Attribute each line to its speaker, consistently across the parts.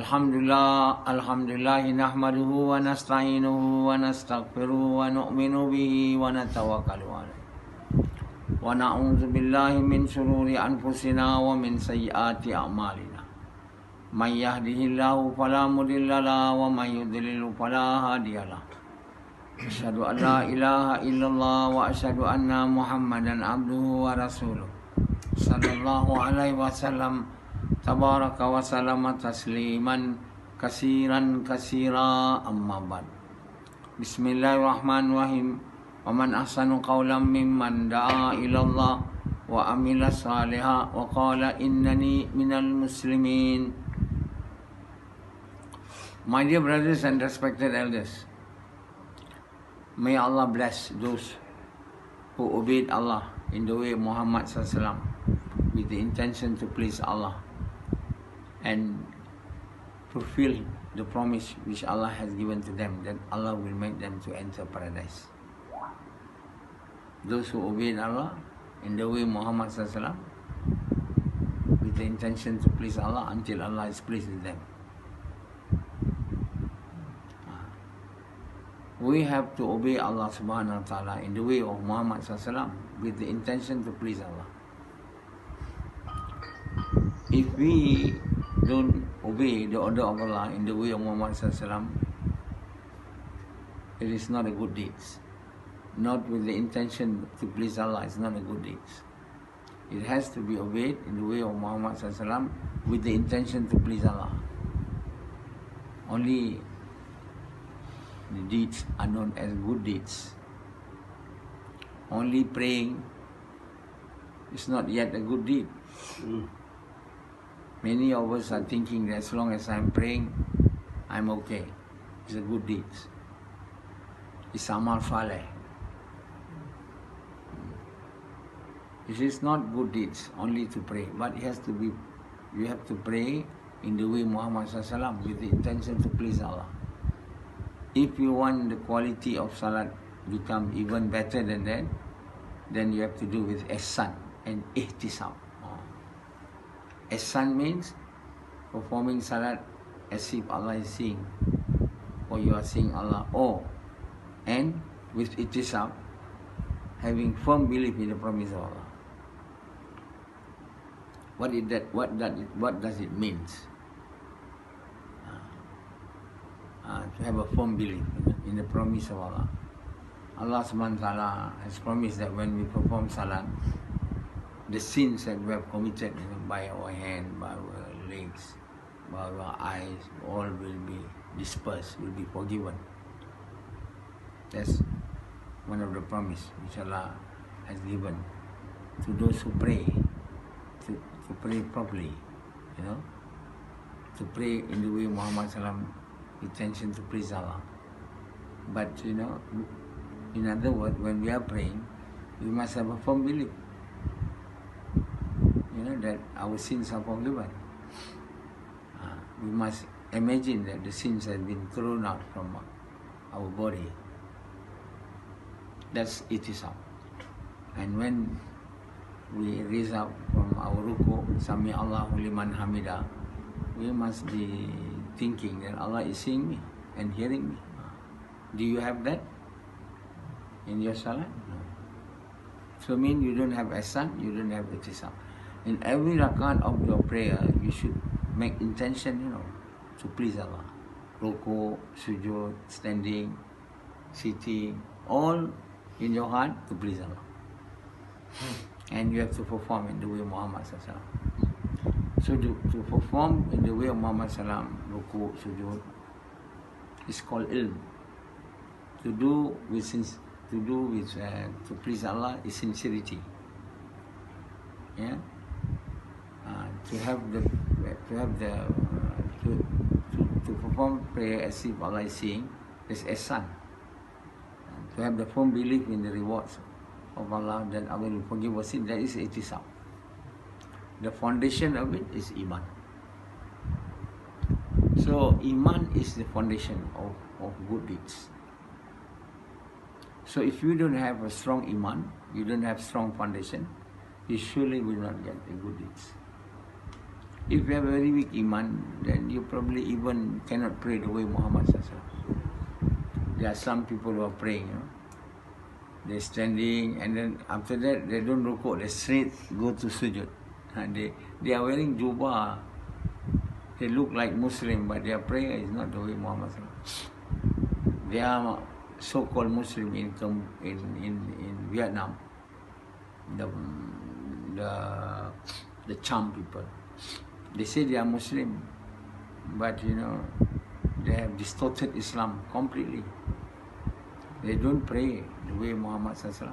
Speaker 1: Alhamdulillah nahmaduhu wa nasta'inuhu wa nastaghfiruhu wa nu'minu bihi wa natawakkalu alayh. Wa na'udzu billahi min shururi anfusina wa min sayyiati a'malina. May yahdihillahu fala mudilla lahu wa may yudlil fala hadiya lahu. Asyhadu an la ilaha illallah wa asyhadu anna Muhammadan abduhu wa rasuluh. Sallallahu alaihi wasallam. Tabaraka wa salama tasliman kasiran kasira amma ba'd. Bismillahirrahmanirrahim. Wa man ahsanu qawlan mimman da'a ila Allah wa amila salihan wa qala innani minal muslimin. My dear brothers and respected elders, may Allah bless those who obeyed Allah in the way of Muhammad sallallahu alaihi wasallam with the intention to please Allah and fulfill the promise which Allah has given to them, that Allah will make them to enter paradise. Those who obeyed Allah in the way Muhammad sallallahu alaihi wasallam with the intention to please Allah until Allah is pleased with them. We have to obey Allah subhanahu wa ta'ala in the way of Muhammad sallallahu alaihi wasallam with the intention to please Allah. If we don't obey the order of Allah in the way of Muhammad sallallahu alaihi wasallam, it is not a good deed. Not with the intention to please Allah, it's not a good deed. It has to be obeyed in the way of Muhammad sallallahu alaihi wasallam with the intention to please Allah. Only the deeds are known as good deeds. Only praying is not yet a good deed. Many of us are thinking that as long as I'm praying, I'm okay. It's a good deed. It's amal saleh. It is not good deeds only to pray, but it has to be, you have to pray in the way Muhammad sallallahu alaihi wasallam with the intention to please Allah. If you want the quality of salat become even better than that, then you have to do with ihsan and ihtisab. Ihsan means performing salat as if Allah is seeing, or you are seeing Allah, and with ihtisab, having firm belief in the promise of Allah. What does it mean? To have a firm belief in the promise of Allah. Allah subhanahu wa ta'ala has promised that when we perform salat, the sins that we have committed by our hand, by our legs, by our eyes, all will be dispersed, will be forgiven. That's one of the promise which Allah has given to those who pray, to pray properly, to pray in the way Muhammad sallallahu alaihi wasallam, intention to please Allah. But in other words, when we are praying, we must have a firm belief, that our sins are forgiven. We must imagine that the sins have been thrown out from our body. That's itisab. And when we raise up from our ruku, Sami Allahu liman hamida, we must be thinking that Allah is seeing me and hearing me. Do you have that in your salat? No. So mean you don't have ihsan, you don't have ihtisab. In every rakat of your prayer, you should make intention, to please Allah. Ruku, sujood, standing, sitting, all in your heart to please Allah. And you have to perform in the way of Muhammad sallallahu alaihi wasallam. So to perform in the way of Muhammad sallallahu alaihi wasallam, ruku, sujood, is called ilm. To please Allah is sincerity. Yeah. To perform prayer as if Allah is seeing, is ihsan. To have the firm belief in the rewards of Allah, that Allah will forgive us sin, that is ihtisab. The foundation of it is iman. So iman is the foundation of good deeds. So if you don't have a strong iman, you don't have strong foundation, you surely will not get the good deeds. If you have a very weak iman, then you probably even cannot pray the way Muhammad SAW. There are some people who are praying, they're standing, and then after that they don't rukuk, they straight go to sujud. They are wearing jubah. They look like Muslim, but their prayer is not the way Muhammad SAW. They are so-called Muslim in Vietnam, the Cham people. They say they are Muslim, but they have distorted Islam completely. They don't pray the way Muhammad SAW.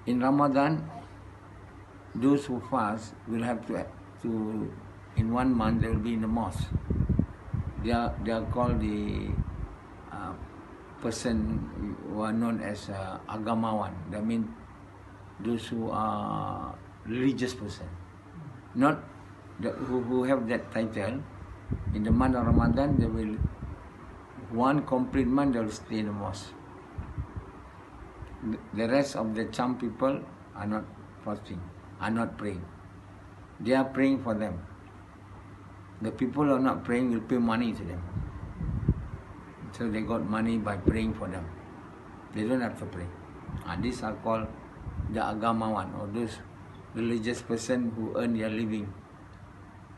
Speaker 1: In Ramadan, those who fast will have to in 1 month they will be in the mosque. They are called the person who are known as agamawan. That means those who are religious person, not who have that title. In the month of Ramadan, they will 1 complete month they will stay in the mosque. The rest of the Cham people are not fasting, are not praying. They are praying for them. The people who are not praying will pay money to them. So they got money by praying for them. They don't have to pray. These are called the agamawan, or those religious person who earn their living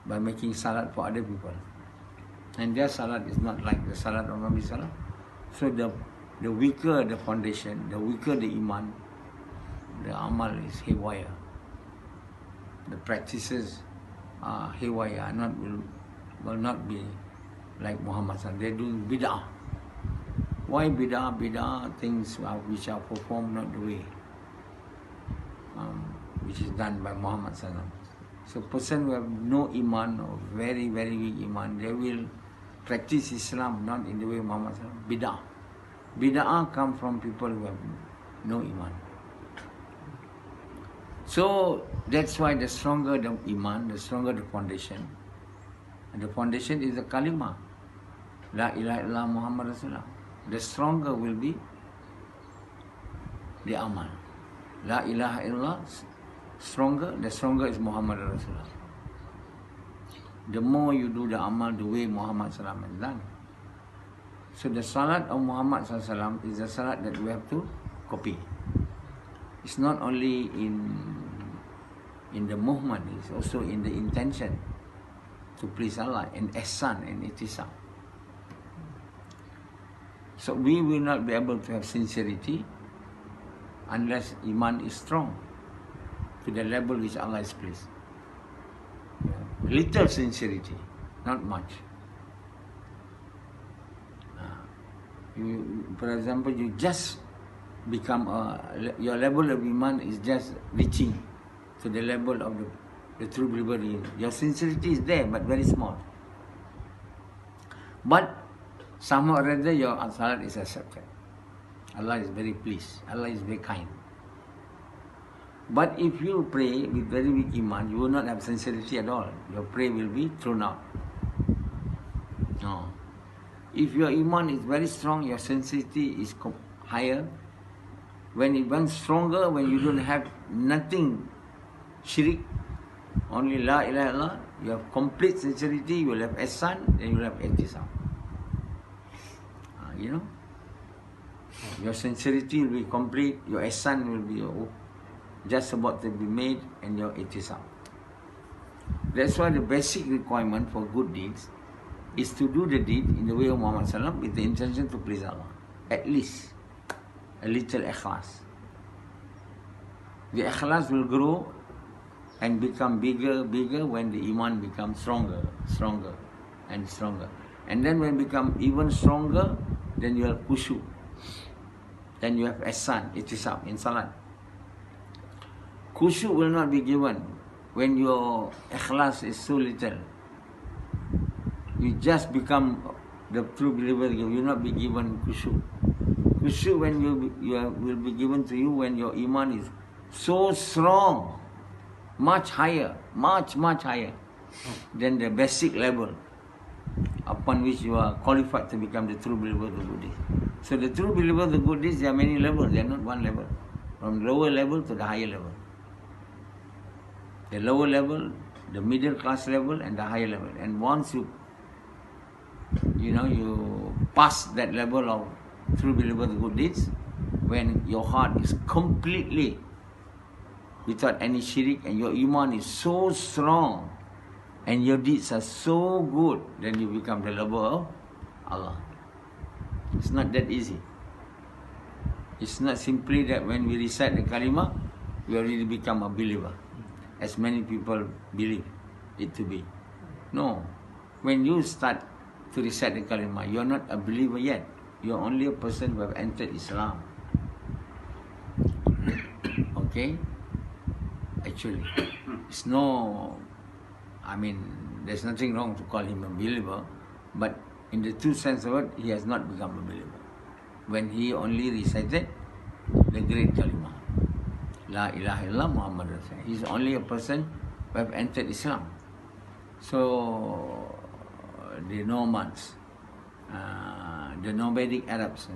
Speaker 1: by making salat for other people. And their salat is not like the salat of Nabi Sallallahu. So the weaker the foundation, the weaker the iman, the amal is haywire. The practices are haywire, will not be like Muhammad Sallallahu. They do bid'ah. Why bid'ah? Bid'ah things which are performed not the way which is done by Muhammad Sallallahu. So person who have no iman or very, very weak iman, they will practice Islam not in the way Muhammad Sallallahu. Bid'ah. Bid'ah come from people who have no iman. So that's why the stronger the iman, the stronger the foundation. And the foundation is the kalima. La ilaha illallah Muhammad Rasulullah. The stronger will be the amal. La ilaha illallah stronger, the stronger is Muhammad Rasulullah. The more you do the amal the way Muhammad Sallam has done. So the salat of Muhammad Sallam is the salat that we have to copy. It's not only in the movement, it's also in the intention to please Allah, and ihsan and itisam. So we will not be able to have sincerity unless iman is strong to the level which Allah is pleased. Little sincerity, not much. For example, you just become your level of iman is just reaching to the level of the true believer. Your sincerity is there, but very small. But somehow or other your salat is accepted. Allah is very pleased. Allah is very kind. But if you pray with very weak iman, you will not have sincerity at all. Your prayer will be thrown out. No. If your iman is very strong, your sincerity is higher. When it becomes stronger, when you don't have nothing shirk, only la ilaha illallah, you have complete sincerity, you will have ihsan, and you will have ihtisam. Your sincerity will be complete, your ihsan will be just about to be made, and your ihtisam. That's why the basic requirement for good deeds is to do the deed in the way of Muhammad Sallam with the intention to please Allah. At least a little ikhlas. The ikhlas will grow and become bigger when the iman becomes stronger and stronger. And then when it becomes even stronger, then you have khushu. Then you have ihsan, itisab in salat. Khushu will not be given when your ikhlas is so little. You just become the true believer, you will not be given khushu. Khushu when will be given to you when your iman is so strong, much higher, much higher than the basic level upon which you are qualified to become the true believer of the good deeds. So the true believer of the good deeds, there are many levels, they are not one level. From lower level to the higher level. The lower level, the middle class level, and the higher level. And once you pass that level of true believer good deeds, when your heart is completely without any shirk and your iman is so strong and your deeds are so good, then you become the lover of Allah. It's not that easy. It's not simply that when we recite the kalimah, we already become a believer, as many people believe it to be. No. When you start to recite the kalimah, you're not a believer yet. You're only a person who have entered Islam. Okay? Actually, it's there's nothing wrong to call him a believer, but in the true sense of it, he has not become a believer. When he only recited the great kalimah, La ilaha illallah Muhammad Rasulullah. He's only a person who have entered Islam. So, the nomads, the nomadic Arabs,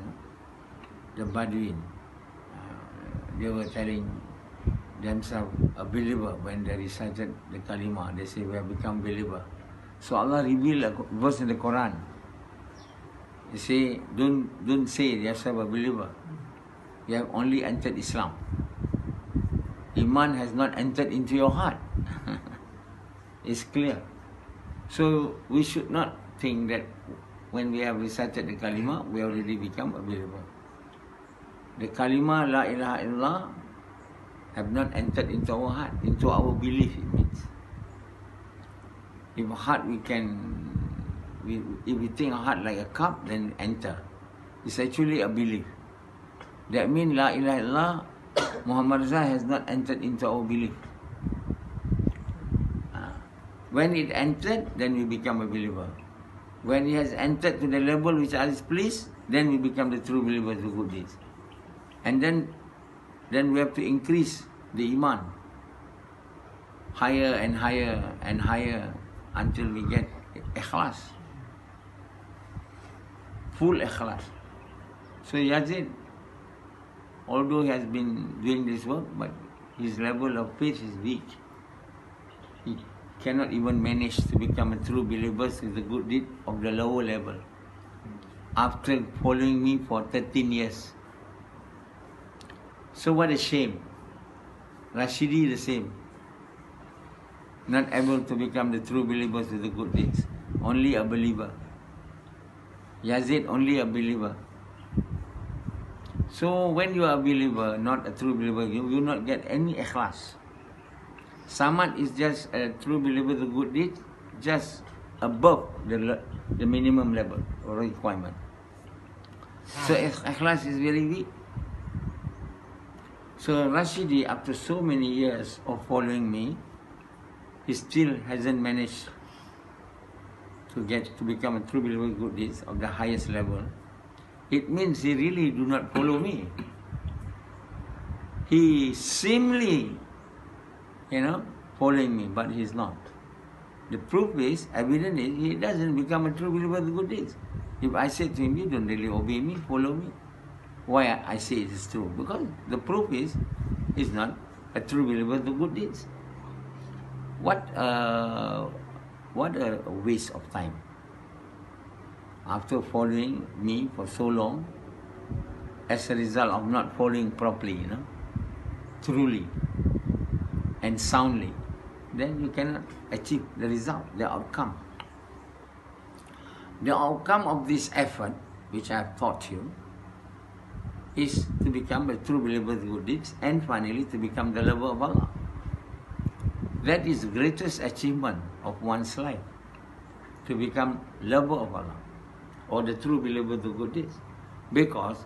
Speaker 1: the Bedouin, they were telling themselves a believer when they recited the kalimah. They say we have become believer. So Allah revealed a verse in the Quran. He say, don't say yourself a believer. You have only entered Islam. Iman has not entered into your heart. It's clear. So we should not think that when we have recited the kalimah, we already become a believer. The kalimah La ilaha illallah have not entered into our heart, into our belief it means. If heart if we think our heart like a cup, then enter. It's actually a belief. That means La ilaha illallah Muhammad Rasulullah has not entered into our belief. When it entered, then we become a believer. When it has entered to the level which Allah is pleased, then we become the true believers of good deeds. And then we have to increase the iman higher and higher and higher until we get ikhlas, full ikhlas. So Yazid, although he has been doing this work, but his level of faith is weak. He cannot even manage to become a true believer with the good deed of the lower level. After following me for 13 years. So what a shame. Rashidi the same. Not able to become the true believers with the good deeds. Only a believer. Yazid only a believer. So when you are a believer, not a true believer, you will not get any ikhlas. Samad is just a true believer with good deeds, just above the minimum level or requirement. So ikhlas is very weak. So Rashidi, after so many years of following me, he still hasn't managed to become a true believer with good deeds of the highest level. It means he really do not follow me. He seemingly, following me, but he is not. The proof is, evidence is, he doesn't become a true believer with good deeds. If I say to him, you don't really obey me, follow me. Why I say it is true? Because the proof is, he's not a true believer with good deeds. What a waste of time. After following me for so long, as a result of not following properly, truly and soundly, then you cannot achieve the result, the outcome. The outcome of this effort, which I have taught you, is to become a true believer with good deeds and finally to become the lover of Allah. That is the greatest achievement of one's life, to become lover of Allah or the true believer with good deeds. Because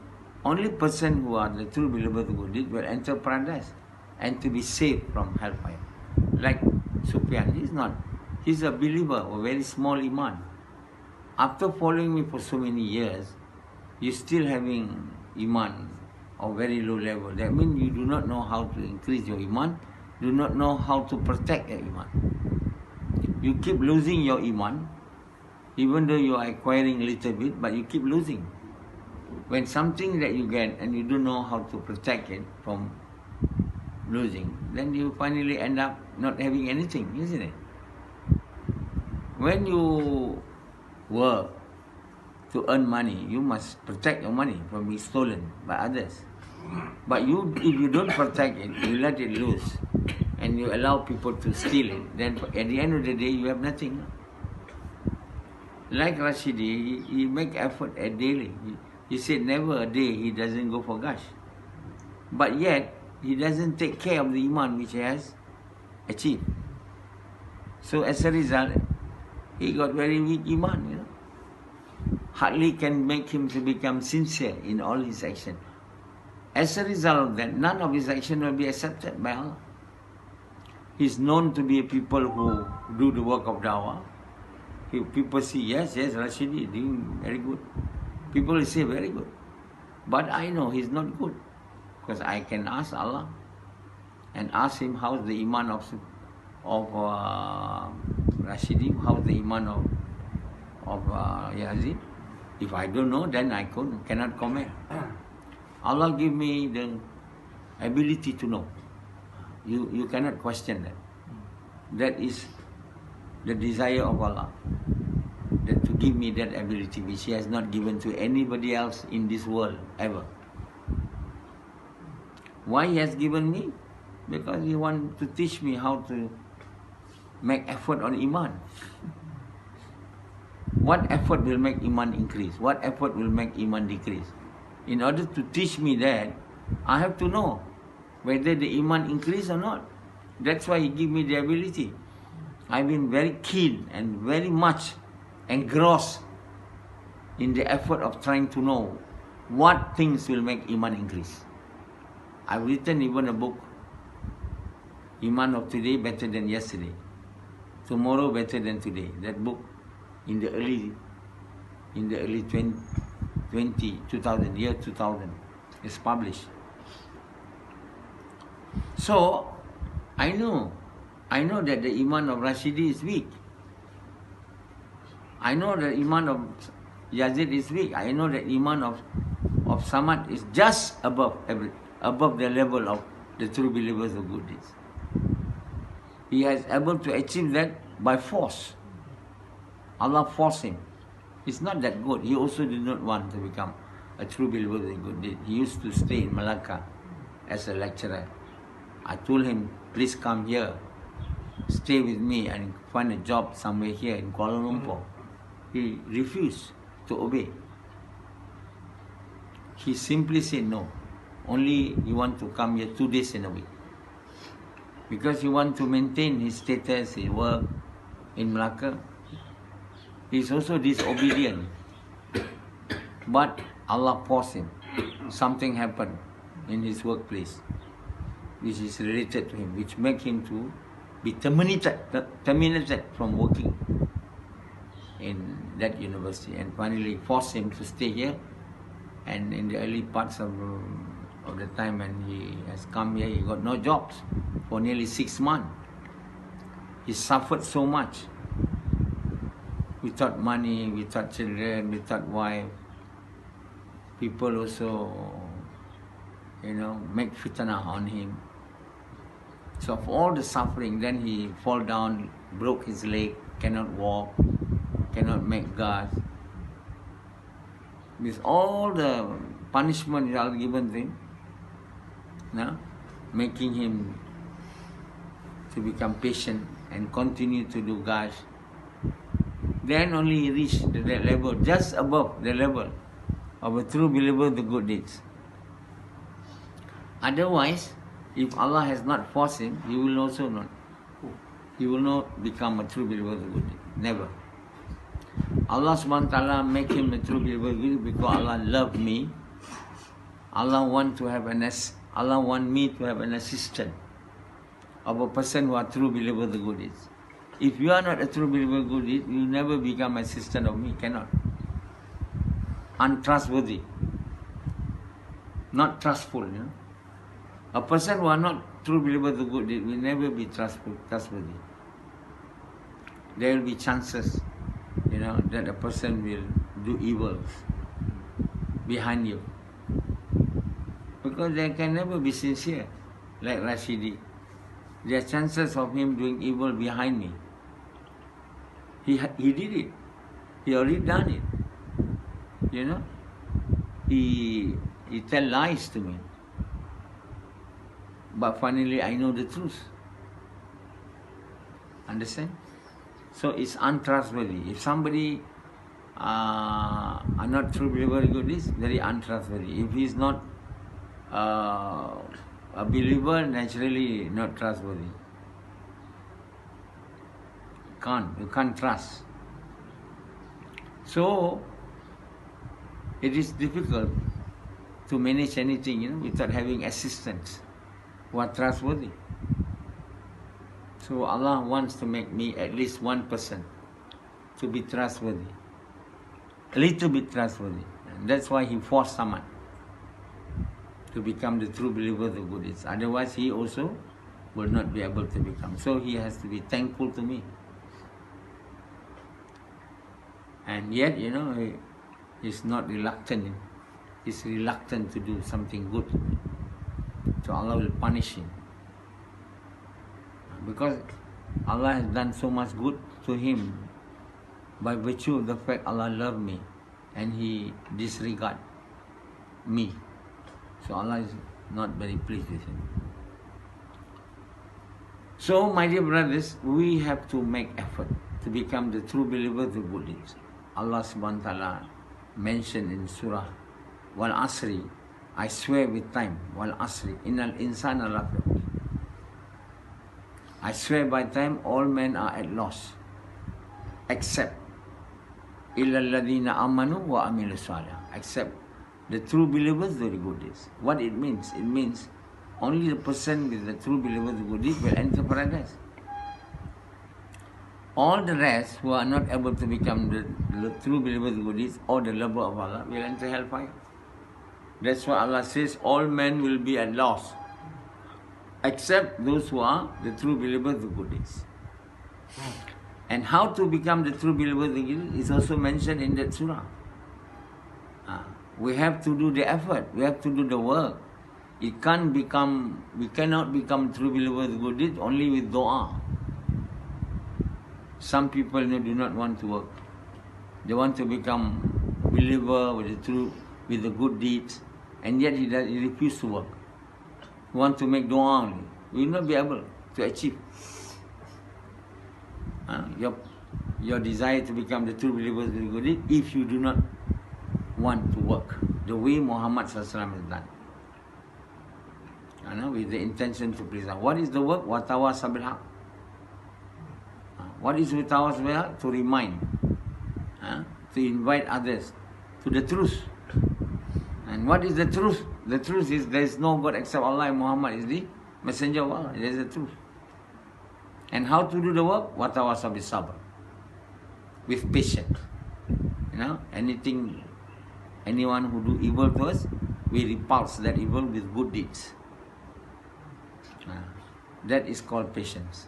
Speaker 1: only person who are the true believer with good deeds will enter paradise and to be saved from hellfire. Like Sufyan, he's a believer, a very small iman. After following me for so many years, you're still having iman of very low level. That means you do not know how to increase your iman, do not know how to protect your iman. You keep losing your iman, even though you are acquiring a little bit, but you keep losing. When something that you get and you don't know how to protect it from losing, then you finally end up not having anything, isn't it? When you work to earn money, you must protect your money from being stolen by others. But if you don't protect it, you let it loose, and you allow people to steal it, then at the end of the day, you have nothing. Like Rashidi, he make effort daily. He said never a day he doesn't go for gash. But yet, he doesn't take care of the iman which he has achieved. So as a result, he got very weak iman, Hardly can make him to become sincere in all his action. As a result of that, none of his action will be accepted by Allah. He's known to be people who do the work of dawah. People see, yes, Rashidi is doing very good. People will say, very good. But I know he's not good. Because I can ask Allah and ask him how's the iman of Rashidi, how's the iman of Yazid. If I don't know, then I cannot comment. Allah give me the ability to know. You cannot question that. That is the desire of Allah, that to give me that ability which He has not given to anybody else in this world ever. Why He has given me? Because He wants to teach me how to make effort on iman. What effort will make iman increase? What effort will make iman decrease? In order to teach me that, I have to know whether the iman increase or not. That's why He give me the ability. I've been very keen and very much engrossed in the effort of trying to know what things will make iman increase. I've written even a book, Iman of Today Better Than Yesterday, Tomorrow Better Than Today. That book in the early 2000 is published. So I know that the iman of Rashidi is weak. I know that iman of Yazid is weak. I know that iman of Samad is just above the level of the true believers of good deeds. He is able to achieve that by force. Allah forced him. It's not that good. He also did not want to become a true believer of good deeds. He used to stay in Malacca as a lecturer. I told him, please come here, stay with me and find a job somewhere here in Kuala Lumpur. He refused to obey. He simply said no. Only he want to come here 2 days in a week. Because he want to maintain his status, his work in Malacca. He's also disobedient. But Allah forced him. Something happened in his workplace which is related to him, which make him to be terminated from working in that university, and finally forced him to stay here. And in the early parts of the time when he has come here, he got no jobs for nearly 6 months. He suffered so much, without money, without children, without wife. People also, make fitnah on him. So of all the suffering, then he fall down, broke his leg, cannot walk, cannot make gas. With all the punishment that are given to him, making him to become patient and continue to do gas, then only he reached the level, just above the level of a true believer of the good deeds. Otherwise, if Allah has not forced him, he will not become a true believer of the good deeds. Never. Allah subhanahu wa ta'ala make him a true believer because Allah loved me. Allah want me to have an assistant of a person who are true believer of the good deeds. If you are not a true believer of good deeds, you will never become assistant of me. Cannot. Untrustworthy. Not trustful, A person who are not true believer of the good deeds will never be trustworthy. There will be chances, that a person will do evils behind you. Because they can never be sincere. like Rashidi. There are chances of him doing evil behind me. He did it. He already done it. You know? He tell lies to me. But finally I know the truth. Understand? So it's untrustworthy. If somebody are not true believer, it's very untrustworthy. If he's not a believer, naturally not trustworthy. You can't trust. So it is difficult to manage anything, you know, without having assistants who are trustworthy. So Allah wants to make me at least one person to be trustworthy, a little bit trustworthy. And that's why He forced Taman to become the true believer of the good deeds. Otherwise, he also will not be able to become. So he has to be thankful to me. And yet, you know, he's not reluctant. He's reluctant to do something good. So Allah will punish him. Because Allah has done so much good to him by virtue of the fact Allah loved me and He disregard me. So Allah is not very pleased with him. So, my dear brothers, we have to make effort to become the true believers of good deeds. Allah subhanahu wa ta'ala mentioned in Surah Wal Asri, I swear with time, Wal Asri, Innal insana lafi khusr. I swear by time, all men are at loss, except illa alladhina amanu wa amilu salih, except the true believers of the good deeds. What it means? It means only the person with the true believers of the good deeds will enter paradise. All the rest who are not able to become the true believers of the good deeds or the lover of Allah will enter hellfire. That's why Allah says all men will be at loss, except those who are the true believers of the good deeds. And how to become the true believers of the good deeds is also mentioned in that surah. We have to do the effort. We have to do the work. We cannot become true believers of good deeds only with dua. Some people do not want to work. They want to become believer with the good deeds, and yet he refuses to work. He wants to make dua only. We will not be able to achieve. Your desire to become the true believers of the good deeds if you do not want to work the way Muhammad has done, with the intention to please Allah. What is the work? Watawasa bil haq. What is watawasa bil haq? To remind, to invite others to the truth. And what is the truth? The truth is there is no God except Allah, and Muhammad is the messenger of Allah. That is the truth. And how to do the work? Watawasa bil sabr. With patience. Anyone who do evil to us, we repulse that evil with good deeds. That is called patience.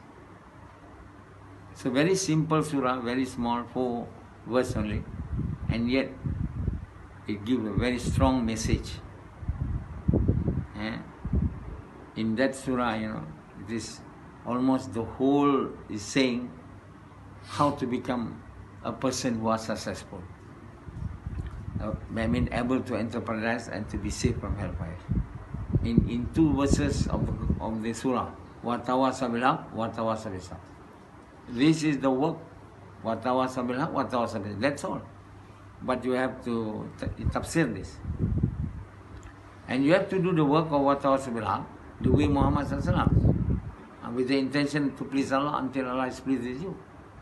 Speaker 1: So very simple surah, very small, 4 verse only, and yet it gives a very strong message. In that surah, it is almost the whole is saying how to become a person who is successful. Able to enter paradise and to be saved from hellfire. In 2 verses of the surah, Watawasa bil haq, Watawasa bis sabr. This is the work. Watawasa bil haq, Watawasa bis sabr. That's all. But you have to tafseer this. And you have to do the work of Watawasa bil haq, the way Muhammad with the intention to please Allah until Allah is pleased with you.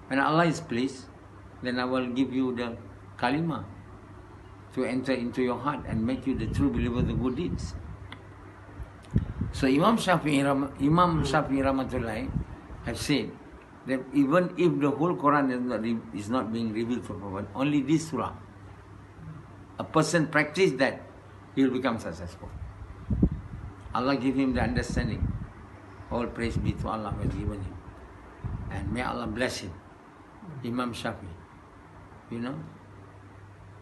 Speaker 1: When Allah is pleased, then I will give you the kalima to enter into your heart and make you the true believer of the good deeds. So Imam Shafi'i Rahmatullahi have said that even if the whole Quran is not being revealed for Prophet, only this surah, a person practice that, he will become successful. Allah give him the understanding. All praise be to Allah who has given him. And may Allah bless him. Imam Shafi'i.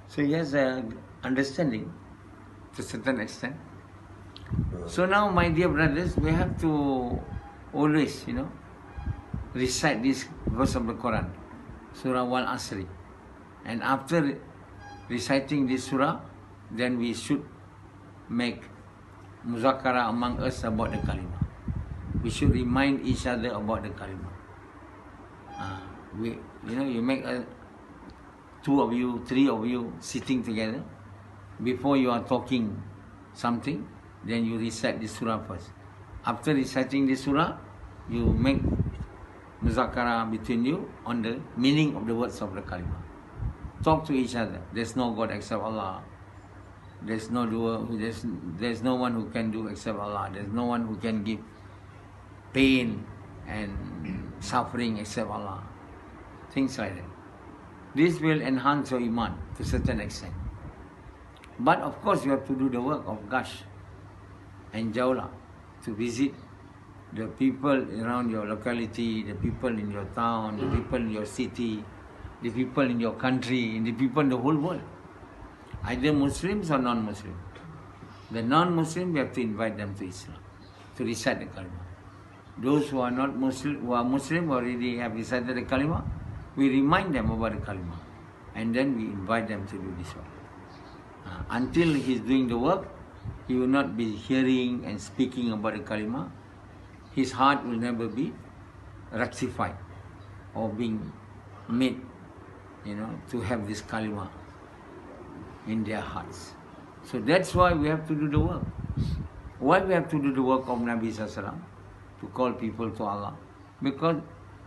Speaker 1: So he has an understanding to a certain extent. So now, my dear brothers, we have to always, recite this verse of the Quran, Surah Wal Asri. And after reciting this surah, then we should make muzakara among us about the kalima. We should remind each other about the kalima. You make 2 of you, 3 of you sitting together. Before you are talking something, then you recite this surah first. After reciting this surah, you make muzakara between you on the meaning of the words of the kalima. Talk to each other. There's no God except Allah. There's no doer. There's no one who can do except Allah. There's no one who can give pain and suffering except Allah. Things like that. This will enhance your iman to a certain extent. But of course, you have to do the work of Gash and Jawla to visit the people around your locality, the people in your town, the people in your city, the people in your country, and the people in the whole world. Either Muslims or non-Muslims. The non-Muslim, we have to invite them to Islam, to recite the kalima. Those who are not Muslim, who are Muslim, already have recited the kalima, we remind them about the kalima. And then we invite them to do this one. Until he is doing the work, he will not be hearing and speaking about the kalima. His heart will never be rectified or being made, to have this kalima in their hearts. So that's why we have to do the work. Why we have to do the work of Nabi Sallallahu Alaihi Wasallam? To call people to Allah. Because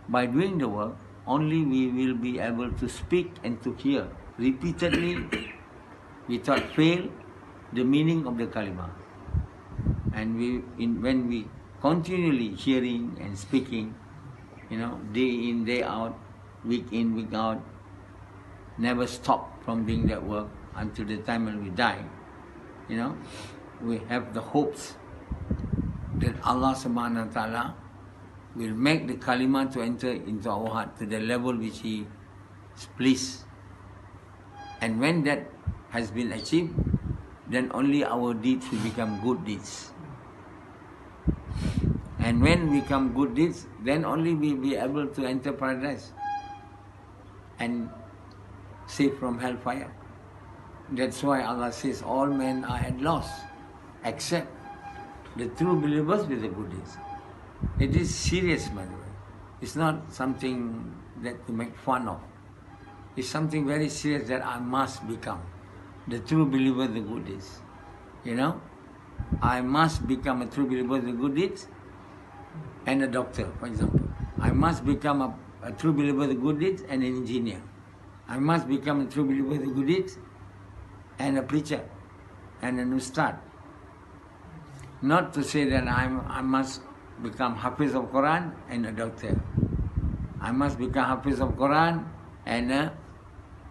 Speaker 1: by doing the work, only we will be able to speak and to hear repeatedly, without fail, the meaning of the kalima. And when we continually hearing and speaking, day in, day out, week in, week out, never stop from doing that work until the time when we die, we have the hopes that Allah subhanahu wa ta'ala will make the kalima to enter into our heart to the level which He is pleased. And when that has been achieved, then only our deeds will become good deeds. And when we become good deeds, then only we will be able to enter paradise and save from hellfire. That's why Allah says all men are at loss except the true believers with the good deeds. It is serious, by the way. It's not something that to make fun of. It's something very serious that I must become the true believer with the good deeds. I must become a true believer with the good deeds and a doctor, for example. I must become a true believer with the good deeds and an engineer. I must become a true believer with the good deeds and a preacher and an ustad. Not to say that I must become Hafiz of Quran and a doctor. I must become Hafiz of Quran and a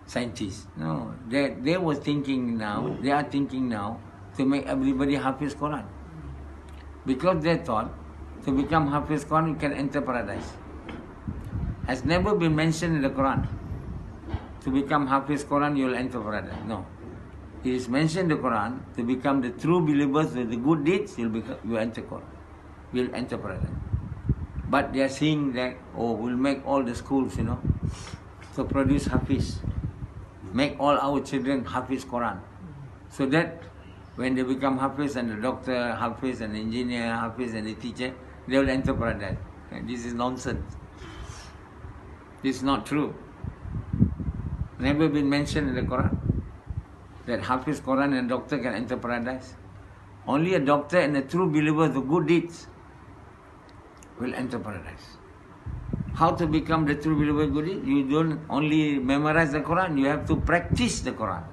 Speaker 1: scientist. No, they are thinking now to make everybody Hafiz Quran. Because they thought to become Hafiz Quran you can enter paradise. Has never been mentioned in the Quran. To become Hafiz Quran you will enter paradise. No. It is mentioned in the Quran, to become the true believers with the good deeds, you will enter Quran. Will enter paradise. But they are saying that, we'll make all the schools, to produce Hafiz. Make all our children Hafiz Quran. So that when they become Hafiz and the doctor, Hafiz and the engineer, Hafiz and the teacher, they will enter paradise. And this is nonsense. This is not true. Never been mentioned in the Quran that Hafiz Quran and doctor can enter paradise. Only a doctor and a true believer of good deeds will enter paradise. How to become the true believer of good deeds? You don't only memorize the Quran, you have to practice the Quran.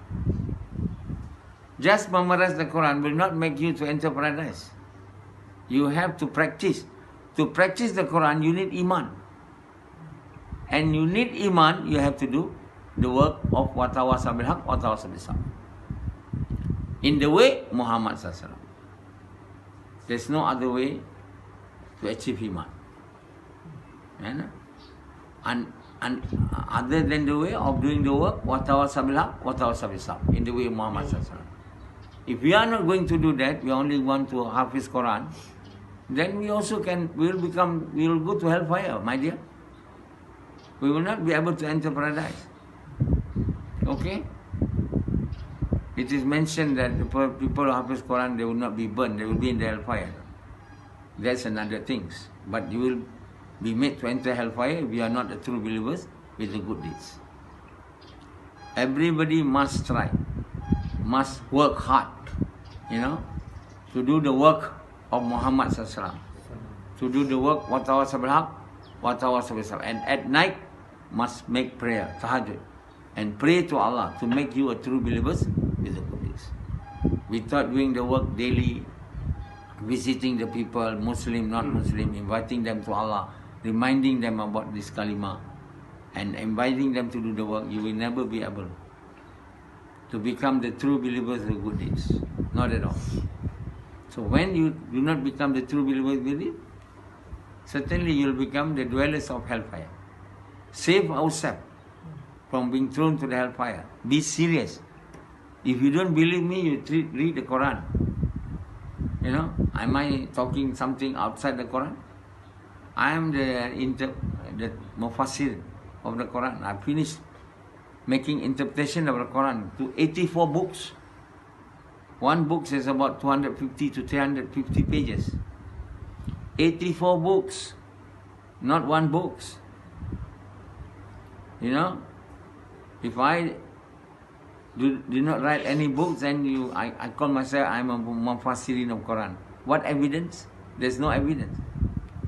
Speaker 1: Just memorize the Quran will not make you to enter paradise. You have to practice. To practice the Quran, you need Iman. And you need Iman, you have to do the work of watawasa bil haq, watawasa bis sabr. In the way Muhammad Sallallahu Alaihi Wasallam. There's no other way to achieve Iman. And other than the way of doing the work, watawasa bil haq, watawasa bis sabr. In the way Muhammad Sallallahu Alaihi Wasallam. If we are not going to do that, we only want to Hafiz Quran, then we also we will go to hellfire, my dear. We will not be able to enter paradise. Okay? It is mentioned that the people who Hafiz Quran, they will not be burned, they will be in the hellfire. That's another thing. But you will be made to enter hellfire if you are not the true believers with the good deeds. Everybody must try, must work hard, to do the work of Muhammad SAW. To do the work, and at night, must make prayer, tahajjud, and pray to Allah to make you a true believers with the good deeds. Without doing the work daily, visiting the people, Muslim, non-Muslim, inviting them to Allah, reminding them about this kalima, and inviting them to do the work, you will never be able to become the true believers with good deeds. Not at all. So when you do not become the true believers with it, certainly you will become the dwellers of hellfire. Save ourselves from being thrown to the hellfire. Be serious. If you don't believe me, you read the Quran. Am I talking something outside the Quran? I am the mufassir of the Quran. I finished making interpretation of the Quran to 84 books. One book is about 250 to 350 pages. 84 books, not one book. If I do not write any books, then I call myself, I'm a mufassirin of Quran. What evidence? There's no evidence.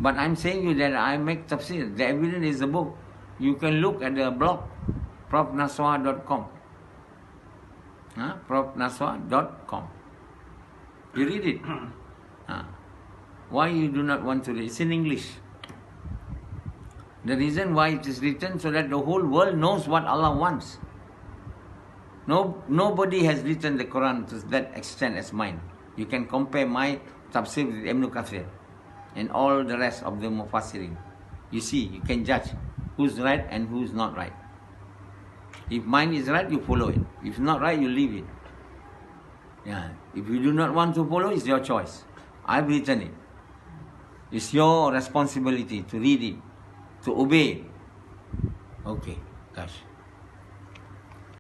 Speaker 1: But I'm saying you that I make tafseer. The evidence is the book. You can look at the blog, profnasoha.com. Profnasoha.com. You read it. Why you do not want to read? It's in English. The reason why it is written, so that the whole world knows what Allah wants. Nobody has written the Quran to that extent as mine. You can compare my tafsir with Ibn Kathir and all the rest of the mufassirin. You see, you can judge who's right and who's not right. If mine is right, you follow it. If not right, you leave it. If you do not want to follow, it's your choice. I've written it. It's your responsibility to read it, to obey it. Okay, gosh.